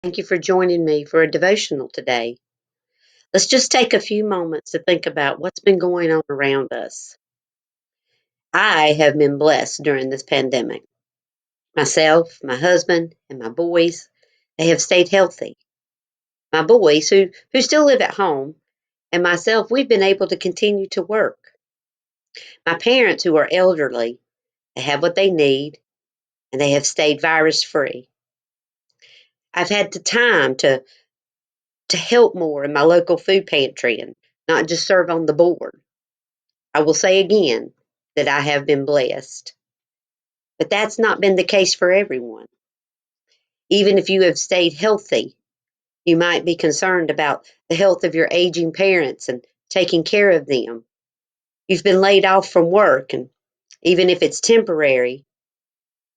Thank you for joining me for a devotional today. Let's just take a few moments to think about what's been going on around us. I have been blessed during this pandemic. Myself, my husband, and my boys, they have stayed healthy. My boys, who still live at home, and myself, we've been able to continue to work. My parents, who are elderly, they have what they need, and they have stayed virus free. I've had the time to help more in my local food pantry and not just serve on the board. I will say again that I have been blessed. But that's not been the case for everyone. Even if you have stayed healthy, you might be concerned about the health of your aging parents and taking care of them. You've been laid off from work, and even if it's temporary,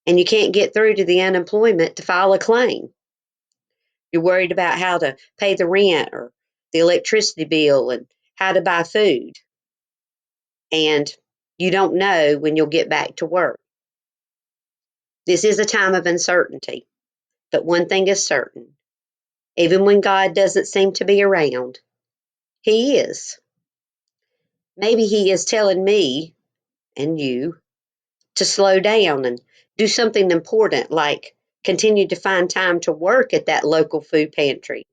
and you can't get through to the unemployment to file a claim. You're worried about how to pay the rent or the electricity bill and how to buy food. And you don't know when you'll get back to work. This is a time of uncertainty. But one thing is certain, even when God doesn't seem to be around, He is. Maybe He is telling me and you to slow down and do something important like continue to find time to work at that local food pantry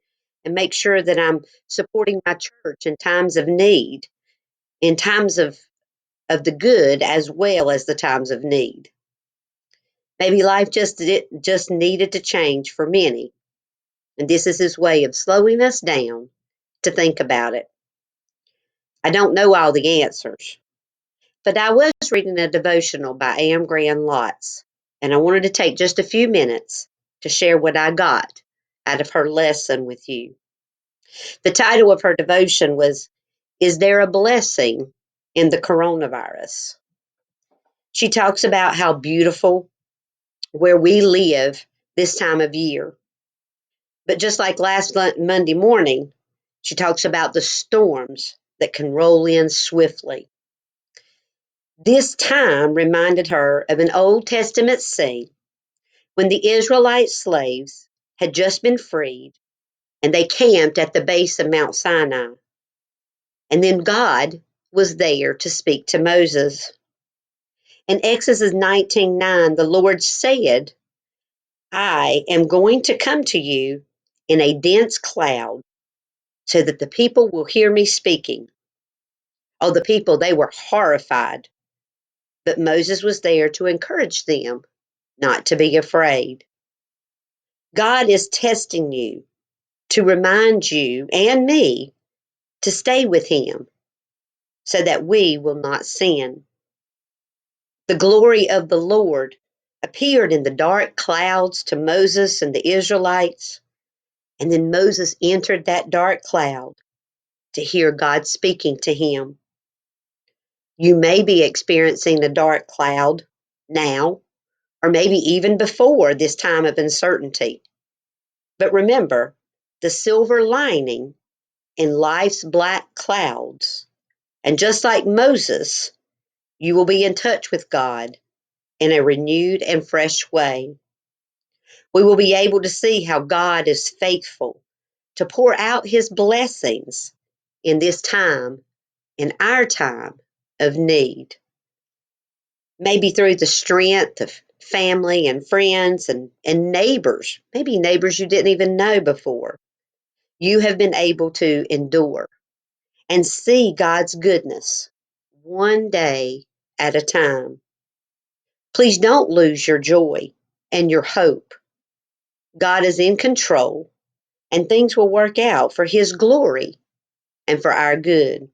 and make sure that I'm supporting my church in times of need, in times of the good as well as the times of need. Maybe life just needed to change for many, and this is His way of slowing us down to think about it. I don't know all the answers, but I was reading a devotional by Anne Graham Lotz, and I wanted to take just a few minutes to share what I got out of her lesson with you. The title of her devotion was, Is There a Blessing in the Coronavirus? She talks about how beautiful where we live this time of year. But just like last Monday morning, she talks about the storms that can roll in swiftly. This time reminded her of an Old Testament scene when the Israelite slaves had just been freed and they camped at the base of Mount Sinai. And then God was there to speak to Moses. In Exodus 19:9, the Lord said, I am going to come to you in a dense cloud so that the people will hear me speaking. Oh, the people, they were horrified, but Moses was there to encourage them not to be afraid. God is testing you to remind you and me to stay with Him so that we will not sin. The glory of the Lord appeared in the dark clouds to Moses and the Israelites, and then Moses entered that dark cloud to hear God speaking to him. You may be experiencing a dark cloud now, or maybe even before this time of uncertainty. But remember, the silver lining in life's black clouds. And just like Moses, you will be in touch with God in a renewed and fresh way. We will be able to see how God is faithful to pour out His blessings in this time, in our time of need. Maybe through the strength of family and friends and neighbors, maybe neighbors you didn't even know before. You have been able to endure and see God's goodness one day at a time. Please don't lose your joy and your hope. God is in control and things will work out for His glory and for our good.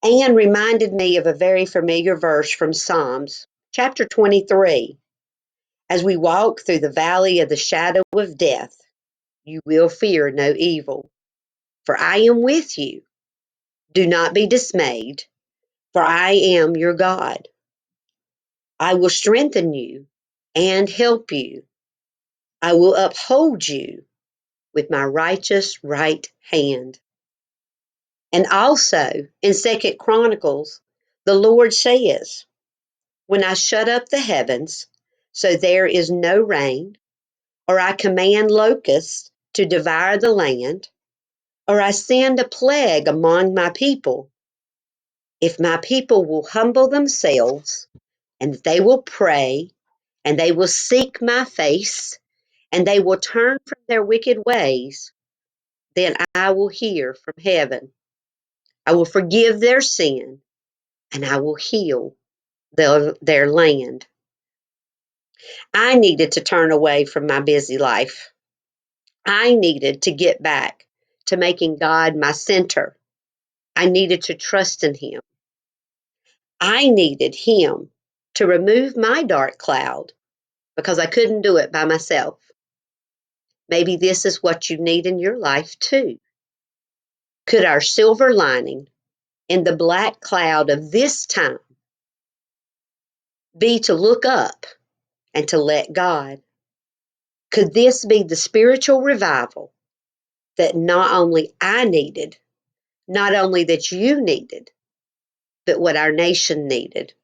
Anne reminded me of a very familiar verse from Psalms, chapter 23. As we walk through the valley of the shadow of death, you will fear no evil, for I am with you. Do not be dismayed, for I am your God. I will strengthen you and help you. I will uphold you with my righteous right hand. And also in Second Chronicles, the Lord says, when I shut up the heavens, so there is no rain, or I command locusts to devour the land, or I send a plague among my people, if my people will humble themselves and they will pray and they will seek my face and they will turn from their wicked ways, then I will hear from heaven. I will forgive their sin and I will heal their land. I needed to turn away from my busy life. I needed to get back to making God my center. I needed to trust in Him. I needed Him to remove my dark cloud because I couldn't do it by myself. Maybe this is what you need in your life too. Could our silver lining in the black cloud of this time be to look up and to let God? Could this be the spiritual revival that not only I needed, not only that you needed, but what our nation needed?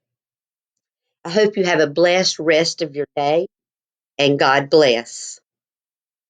I hope you have a blessed rest of your day, and God bless.